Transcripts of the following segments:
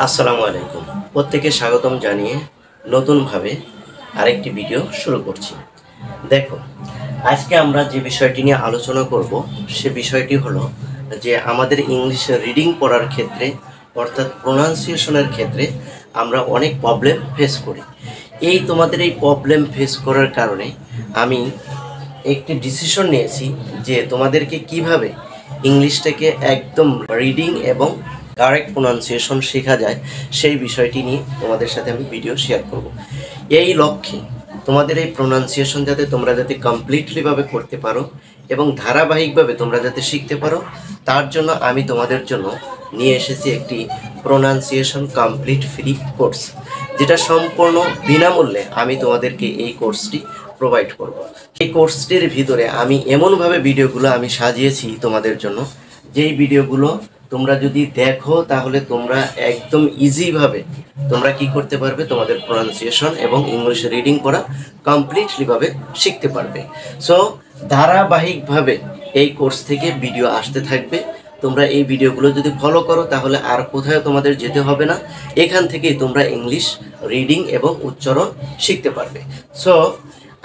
আসসালামু আলাইকুম। প্রত্যেকে স্বাগতম জানিয়ে নতুনভাবে আরেকটি ভিডিও শুরু করছি। দেখো, আজকে আমরা যে বিষয়টি নিয়ে আলোচনা করব সে বিষয়টি হলো যে আমাদের ইংলিশ রিডিং পড়ার ক্ষেত্রে অর্থাৎ প্রোনাউন্সিয়েশনের ক্ষেত্রে আমরা অনেক প্রবলেম ফেস করি। তোমাদের এই প্রবলেম ফেস করার কারণে আমি একটি ডিসিশন নিয়েছি যে তোমাদেরকে কিভাবে ইংলিশটাকে একদম রিডিং এবং কারেক্ট প্রোনাউন্সিয়েশন শেখা যায় সেই বিষয়টি নিয়ে তোমাদের সাথে আমি ভিডিও শেয়ার করব। এই লক্ষ্যে তোমাদের এই প্রোনাউন্সিয়েশন যাতে কমপ্লিটলিভাবে করতে পারো এবং ধারাবাহিকভাবে তোমরা যাতে শিখতে পারো, তার জন্য আমি তোমাদের জন্য নিয়ে এসেছি একটি প্রোনাউন্সিয়েশন কমপ্লিট ফ্রি কোর্স, যেটা সম্পূর্ণ বিনামূল্যে আমি তোমাদেরকে এই কোর্সটি প্রোভাইড করব। এই কোর্সটির ভিতরে আমি এমনভাবে ভিডিওগুলো আমি সাজিয়েছি তোমাদের জন্য, যেই ভিডিওগুলো তোমরা যদি দেখো তাহলে তোমরা একদম ইজিভাবে তোমরা কি করতে পারবে, তোমাদের প্রোনাউন্সিয়েশন এবং ইংলিশ রিডিং পড়া কমপ্লিটলিভাবে শিখতে পারবে। সো ধারাবাহিকভাবে এই কোর্স থেকে ভিডিও আসতে থাকবে। তোমরা এই ভিডিওগুলো যদি ফলো করো তাহলে আর কোথাও তোমাদের যেতে হবে না, এখান থেকেই তোমরা ইংলিশ রিডিং এবং উচ্চারণ শিখতে পারবে। সো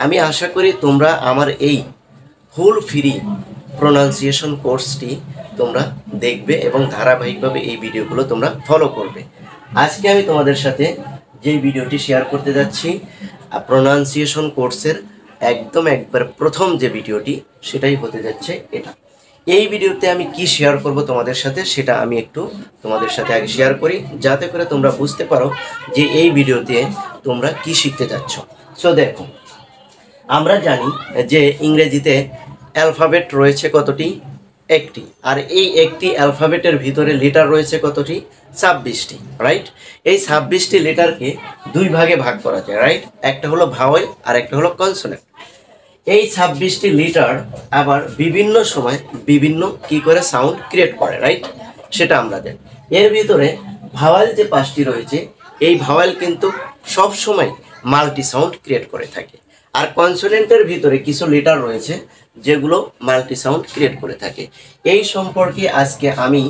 আমি আশা করি তোমরা আমার এই ফুল ফ্রি প্রোনাউন্সিয়েশন কোর্সটি তোমরা দেখবে এবং ধারাবাহিকভাবে এই ভিডিওগুলো তোমরা ফলো করবে। আজকে আমি তোমাদের সাথে যে ভিডিওটি শেয়ার করতে যাচ্ছি প্রোনাউন্সিয়েশন কোর্সের একবার প্রথম যে ভিডিওটি, সেটাই হতে যাচ্ছে এটা। এই ভিডিওতে আমি কি শেয়ার করব তোমাদের সাথে সেটা আমি একটু তোমাদের সাথে আগে শেয়ার করি, যাতে করে তোমরা বুঝতে পারো যে এই ভিডিওতে তোমরা কি শিখতে যাচ্ছ। সো দেখো, আমরা জানি যে ইংরেজিতে অ্যালফাবেট রয়েছে কতটি? একটি। আর এই একটি অ্যালফাবেটের ভিতরে লেটার রয়েছে কতটি? 26টি, রাইট? এই 26টি লেটারকে দুই ভাগে ভাগ করা যায়, রাইট? একটা হলো ভাওয়েল আর একটা হলো কনসোনেন্ট। এই 26টি লেটার আবার বিভিন্ন সময় বিভিন্ন কি করে সাউন্ড ক্রিয়েট করে, রাইট? সেটা আমরা জানি। এর ভিতরে ভাওয়েল যে 5টি রয়েছে, এই ভাওয়েল কিন্তু সব সময় মাল্টি সাউন্ড ক্রিয়েট করে থাকে। আর কনসোনেন্টের ভিতরে কিছু লেটার রয়েছে যেগুলো মাল্টি সাউন্ড ক্রিয়েট করে থাকে। এই সম্পর্কে আজকে আমি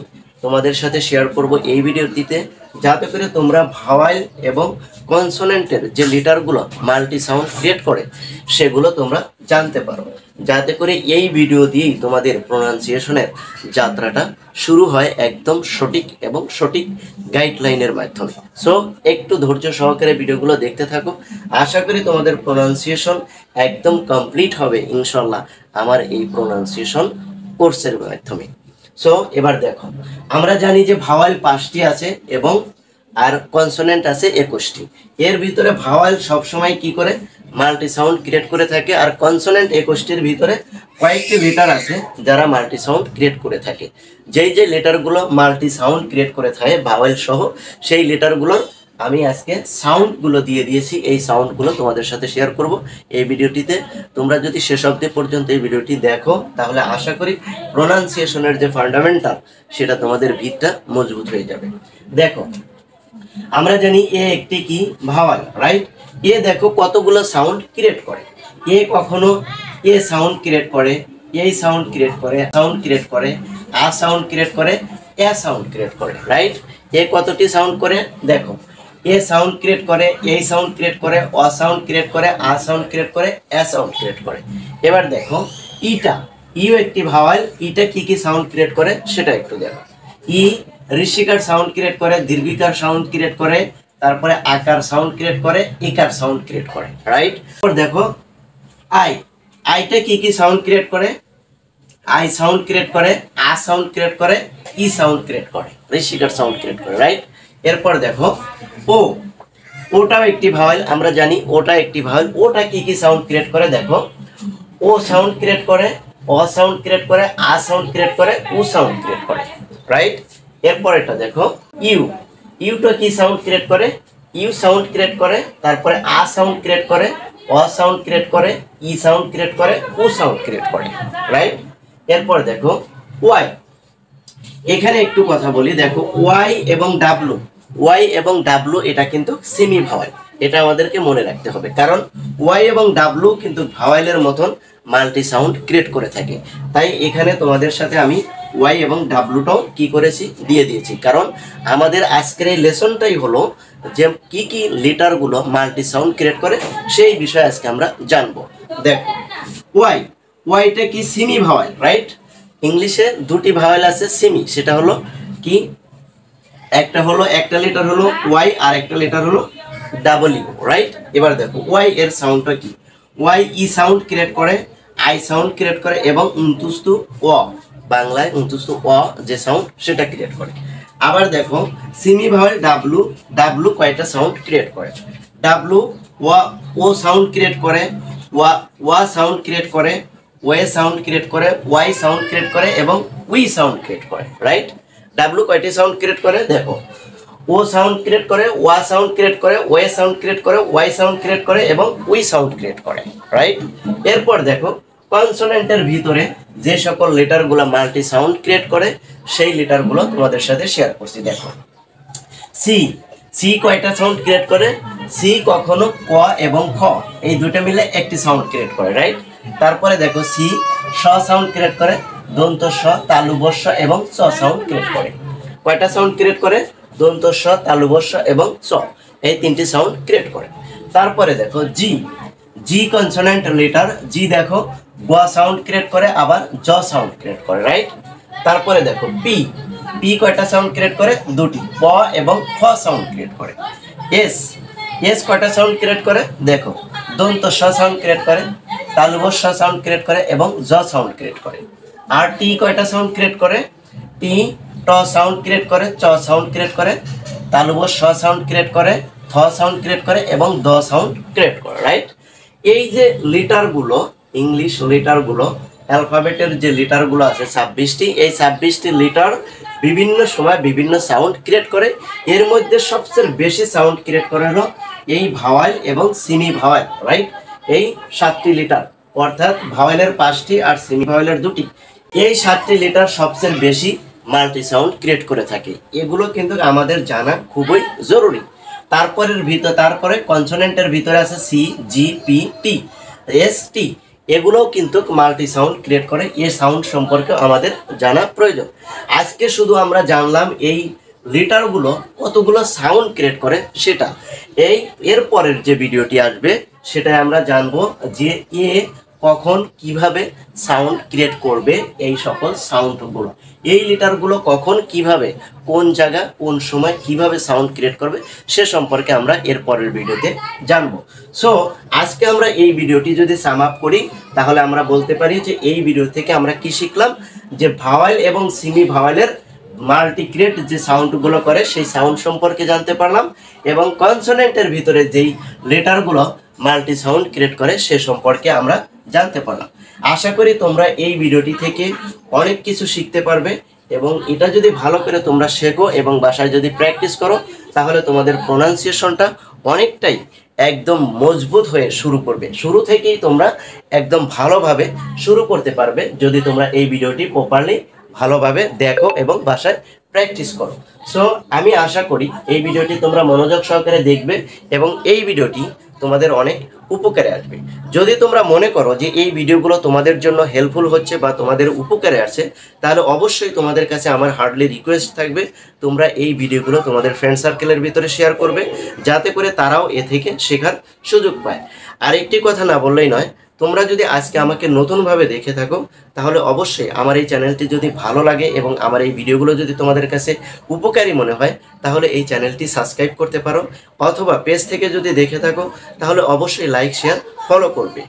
তোমাদের সাথে শেয়ার করব এই ভিডিওটিতে, যাতে করে তোমরা ভাওয়েল এবং কনসোনেন্টের যে লেটারগুলো মাল্টি সাউন্ড ক্রিয়েট করে সেগুলো তোমরা জানতে পারো, যাতে করে এই ভিডিও দিয়েই তোমাদের প্রোনাউন্সিয়েশনের যাত্রাটা শুরু হয় একদম সঠিক এবং সঠিক গাইডলাইনের মাধ্যমে। সো একটু ধৈর্য সহকারে ভিডিওগুলো দেখতে থাকো। আশা করি তোমাদের প্রোনাউন্সিয়েশন একদম কমপ্লিট হবে ইনশাল্লাহ আমার এই প্রোনাউন্সিয়েশন কোর্সের মাধ্যমে। সো এবার দেখো, আমরা জানি যে ভাওয়েল 5টি আছে এবং আর কনসোনেন্ট আছে 21টি। এর ভিতরে ভাওয়েল সবসময় কি করে মাল্টি সাউন্ড ক্রিয়েট করে থাকে, আর কনসোনেন্ট 21টির ভিতরে কয়েকটি লেটার আছে যারা মাল্টি সাউন্ড ক্রিয়েট করে থাকে। যেই যে লেটারগুলো মাল্টি সাউন্ড ক্রিয়েট করে থাকে ভাওয়েল সহ, সেই লেটারগুলোর আমি আজকে সাউন্ডগুলো দিয়ে দিয়েছি। এই সাউন্ডগুলো তোমাদের সাথে শেয়ার করব এই ভিডিওটিতে। তোমরা যদি শেষ অবধি পর্যন্ত এই ভিডিওটি দেখো তাহলে আশা করি প্রোনাউন্সিয়েশনের যে ফান্ডামেন্টাল সেটা তোমাদের ভিতটা মজবুত হয়ে যাবে। দেখো, আমরা জানি এ একটি কি ভাওয়েল, রাইট? এ দেখো কতগুলো সাউন্ড ক্রিয়েট করে। এ কখনো এ সাউন্ড ক্রিয়েট করে, এই সাউন্ড ক্রিয়েট করে, সাউন্ড ক্রিয়েট করে, আ সাউন্ড ক্রিয়েট করে, এ সাউন্ড ক্রিয়েট করে, রাইট? এ কতটি সাউন্ড করে? দেখো, এ সাউন্ড ক্রিয়েট করে, এই সাউন্ড ক্রিয়েট করে, অ সাউন্ড ক্রিয়েট করে, আ সাউন্ড ক্রিয়েট করে, এ সাউন্ড ক্রিয়েট করে। এবার দেখো ইটা, ইও একটি ভাওয়েল। ইটা কি কি সাউন্ড ক্রিয়েট করে সেটা একটু দেখো। ই ঋষিকার সাউন্ড ক্রিয়েট করে, দীর্ঘিকার সাউন্ড ক্রিয়েট করে, তারপরে আকার সাউন্ড ক্রিয়েট করে, ইকার সাউন্ড ক্রিয়েট করে, রাইট? এরপর দেখো আই, আইটা কি কি সাউন্ড ক্রিয়েট করে? আই সাউন্ড ক্রিয়েট করে, আ সাউন্ড ক্রিয়েট করে, ই সাউন্ড ক্রিয়েট করে, ঋষিকার সাউন্ড ক্রিয়েট করে, রাইট? এরপর দেখো ও, ওটাও একটি ভাওয়েল। আমরা জানি ওটা একটি ভাওয়েল। ওটা কি কি সাউন্ড ক্রিয়েট করে? দেখো, ও সাউন্ড ক্রিয়েট করে, অ সাউন্ড ক্রিয়েট করে, আ সাউন্ড ক্রিয়েট করে, উ সাউন্ড ক্রিয়েট করে, রাইট? এরপর এটা দেখো ইউ, ইউটা কি সাউন্ড ক্রিয়েট করে? ইউ সাউন্ড ক্রিয়েট করে, তারপরে আ সাউন্ড ক্রিয়েট করে, অ সাউন্ড ক্রিয়েট করে, ই সাউন্ড ক্রিয়েট করে, উ সাউন্ড ক্রিয়েট করে, রাইট? এরপর দেখো ওয়াই। এখানে একটু কথা বলি, দেখো ওয়াই এবং ডাব্লু, ওয়াই এবং ডাব্লু এটা কিন্তু সেমি ভাওয়েল। এটা আমাদেরকে মনে রাখতে হবে, কারণ ওয়াই এবং ডাব্লু কিন্তু ভাওয়েলের মতন মাল্টি সাউন্ড ক্রিয়েট করে থাকে। তাই এখানে তোমাদের সাথে আমি ওয়াই এবং ডাব্লুটাও কি করেছি দিয়ে দিয়েছি, কারণ আমাদের আজকের এই লেসনটাই হলো যে কি কি লিটারগুলো মাল্টি সাউন্ড ক্রিয়েট করে সেই বিষয়ে আজকে আমরা জানবো। দেখো ওয়াই, ওয়াইটা কি সিমি ভাওয়েল, রাইট? ইংলিশে দুটি ভাওয়েল আছে সিমি, সেটা হলো কি একটা হলো একটা লেটার হলো ওয়াই আর একটা লেটার হলো ডাবল ইউ, রাইট? এবার দেখো ওয়াই এর সাউন্ডটা কি, ওয়াই ই সাউন্ড ক্রিয়েট করে, আই সাউন্ড ক্রিয়েট করে এবং উনতুস্তু অ, বাংলায় উনতুস্তু অ যে সাউন্ড সেটা ক্রিয়েট করে। আবার দেখো সিমি ভাওয়েল ডাব্লু, ডাব্লু কয়টা সাউন্ড ক্রিয়েট করে, ডাব্লু ওয়া ও সাউন্ড ক্রিয়েট করে, ওয়া ওয়া সাউন্ড ক্রিয়েট করে, ওয়ে সাউন্ড ক্রিয়েট করে, ওয়াই সাউন্ড ক্রিয়েট করে এবং উই সাউন্ড ক্রিয়েট করে, রাইট? ডাব্লু কয়টি সাউন্ড ক্রিয়েট করে দেখো, ও সাউন্ড ক্রিয়েট করে, ওয়া সাউন্ড ক্রিয়েট করে, ওয়ে সাউন্ড ক্রিয়েট করে, ওয়াই সাউন্ড ক্রিয়েট করে এবং উই সাউন্ড ক্রিয়েট করে, রাইট? এরপর দেখো কনসোনেন্টের ভিতরে যে সকল লেটারগুলো মাল্টি সাউন্ড ক্রিয়েট করে সেই লেটারগুলো তোমাদের সাথে শেয়ার করছি। দেখো সি, সি কয়টা সাউন্ড ক্রিয়েট করে, সি কখনো ক এবং খ এই দুটো মিলে একটি সাউন্ড ক্রিয়েট করে, রাইট? তারপরে দেখো সি স সাউন্ড ক্রিয়েট করে, দন্ত স, তালুবস্য এবং চ সাউন্ড ক্রিয়েট করে। কয়টা সাউন্ড ক্রিয়েট করে, দন্ত স, তালুবস্য এবং চ, এই তিনটি সাউন্ড ক্রিয়েট করে। তারপরে দেখো জি, জি কনসোনেন্ট লেটার, জি দেখো গ সাউন্ড ক্রিয়েট করে আবার জ সাউন্ড ক্রিয়েট করে, রাইট? তারপরে দেখো পি, পি কয়টা সাউন্ড ক্রিয়েট করে, দুটি, প এবং ফ সাউন্ড ক্রিয়েট করে। এস, এস কয়টা সাউন্ড ক্রিয়েট করে দেখো, দন্ত স সাউন্ড ক্রিয়েট করে, তালুবস্য সাউন্ড ক্রিয়েট করে এবং জ সাউন্ড ক্রিয়েট করে। আর টি কয়টা সাউন্ড ক্রিয়েট করে, টি ট সাউন্ড ক্রিয়েট করে, চ সাউন্ড ক্রিয়েট করে, তালুবস্য সাউন্ড ক্রিয়েট করে, থ সাউন্ড ক্রিয়েট করে এবং দ সাউন্ড ক্রিয়েট করে, রাইট? এই যে লিটারগুলো, ইংলিশ লিটারগুলো, অ্যালফাবেটের যে লিটারগুলো আছে 26টি, এই 26টি লিটার বিভিন্ন সময় বিভিন্ন সাউন্ড ক্রিয়েট করে। এর মধ্যে সবচেয়ে বেশি সাউন্ড ক্রিয়েট করে হলো এই ভাওয়েল এবং সিমি ভাওয়েল, রাইট? এই 7টি লিটার, অর্থাৎ ভাওয়েলের 5টি আর সিমি ভাওয়েলের 2টি, এই 7টি লিটার সবচেয়ে বেশি মাল্টি সাউন্ড ক্রিয়েট করে থাকে। এগুলো কিন্তু আমাদের জানা খুবই জরুরি। তারপরে কনসোনেন্টের ভিতরে আছে সি, জি, পি, টি, এস, টি, এগুলোও কিন্তু মাল্টি সাউন্ড ক্রিয়েট করে। এই সাউন্ড সম্পর্কে আমাদের জানা প্রয়োজন। আজকে শুধু আমরা জানলাম এই লিটারগুলো কতগুলো সাউন্ড ক্রিয়েট করে সেটা। এরপরের যে ভিডিওটি আসবে সেটাই আমরা জানবো যে এ কখন কিভাবে সাউন্ড ক্রিয়েট করবে, এই সকল সাউন্ডগুলো, এই লিটারগুলো কখন কিভাবে কোন জায়গা কোন সময় কিভাবে সাউন্ড ক্রিয়েট করবে সে সম্পর্কে আমরা এর পরের ভিডিওতে জানবো। সো আজকে আমরা এই ভিডিওটি যদি সাম আপ করি তাহলে আমরা বলতে পারি যে এই ভিডিও থেকে আমরা কি শিখলাম, যে ভাওয়েল এবং সিমি ভাওয়েলের মাল্টি ক্রিয়েট যে সাউন্ডগুলো করে সেই সাউন্ড সম্পর্কে জানতে পারলাম এবং কনসোনেন্টের ভিতরে যেই লেটারগুলো মাল্টি সাউন্ড ক্রিয়েট করে সে সম্পর্কে আমরা জানতে পারলাম। আশা করি তোমরা এই ভিডিওটি থেকে অনেক কিছু শিখতে পারবে এবং এটা যদি ভালো করে তোমরা শেখো এবং বাসায় যদি প্র্যাকটিস করো তাহলে তোমাদের প্রোনাউন্সিয়েশনটা অনেকটাই একদম মজবুত হয়ে শুরু করবে। শুরু থেকেই তোমরা একদম ভালোভাবে শুরু করতে পারবে যদি তোমরা এই ভিডিওটি প্রপারলি ভালোভাবে দেখো এবং বাসায় প্র্যাকটিস করো। সো আমি আশা করি এই ভিডিওটি তোমরা মনোযোগ সহকারে দেখবে এবং এই ভিডিওটি তোমাদের অনেক উপকারে আসবে। যদি তোমরা মনে করো যে এই ভিডিওগুলো তোমাদের জন্য হেল্পফুল হচ্ছে বা তোমাদের উপকারে আসছে তাহলে অবশ্যই তোমাদের কাছে আমার হার্ডলি রিকোয়েস্ট থাকবে তোমরা এই ভিডিওগুলো তোমাদের ফ্রেন্ড সার্কেলের ভিতরে শেয়ার করবে যাতে করে তারাও এ থেকে শেখার সুযোগ পায়। আর একটি কথা না বললেই নয়, তোমরা যদি আজকে আমাকে নতুনভাবে দেখে থাকো তাহলে অবশ্যই আমার এই চ্যানেলটি যদি ভালো লাগে এবং আমার এই ভিডিওগুলো যদি তোমাদের কাছে উপকারী মনে হয় তাহলে এই চ্যানেলটি সাবস্ক্রাইব করতে পারো, অথবা পেজ থেকে যদি দেখে থাকো তাহলে অবশ্যই লাইক, শেয়ার, ফলো করবে।